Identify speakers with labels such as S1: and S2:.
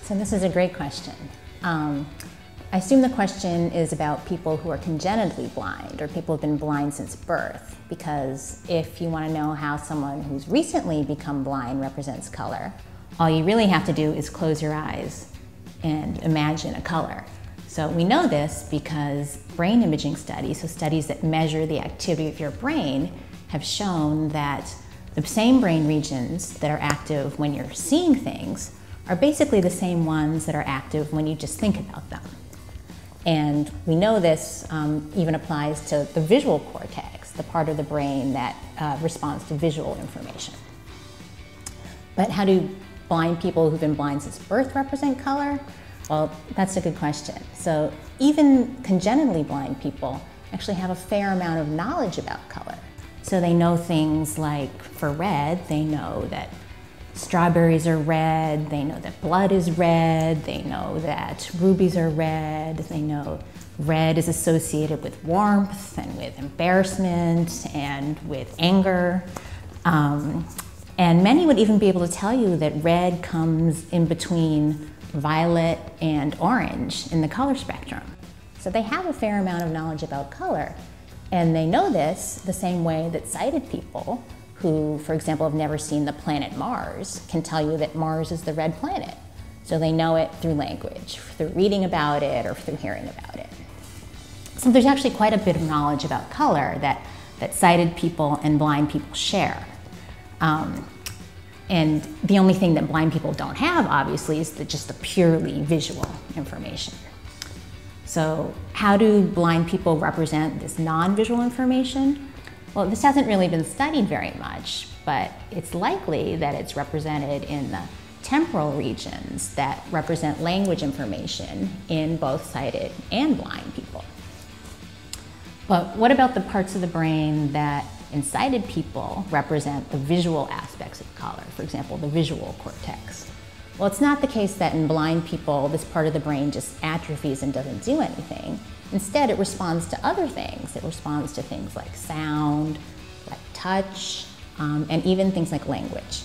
S1: So this is a great question. I assume the question is about people who are congenitally blind or people who have been blind since birth, because if you want to know how someone who's recently become blind represents color, all you really have to do is close your eyes and imagine a color. So we know this because brain imaging studies, so studies that measure the activity of your brain, have shown that the same brain regions that are active when you're seeing things are basically the same ones that are active when you just think about them. And we know this even applies to the visual cortex, the part of the brain that responds to visual information. But how do blind people who've been blind since birth represent color? Well, that's a good question. So even congenitally blind people actually have a fair amount of knowledge about color. So they know things like, for red, they know that strawberries are red, they know that blood is red, they know that rubies are red, they know red is associated with warmth and with embarrassment and with anger. And many would even be able to tell you that red comes in between violet and orange in the color spectrum. So they have a fair amount of knowledge about color, and they know this the same way that sighted people who, for example, have never seen the planet Mars, can tell you that Mars is the red planet. So they know it through language, through reading about it or through hearing about it. So there's actually quite a bit of knowledge about color that sighted people and blind people share. And the only thing that blind people don't have, obviously, is just the purely visual information. So how do blind people represent this non-visual information? Well, this hasn't really been studied very much, but it's likely that it's represented in the temporal regions that represent language information in both sighted and blind people. But what about the parts of the brain that in sighted people represent the visual aspects of color, for example, the visual cortex? Well, it's not the case that in blind people, this part of the brain just atrophies and doesn't do anything. Instead, it responds to other things. It responds to things like sound, like touch, and even things like language.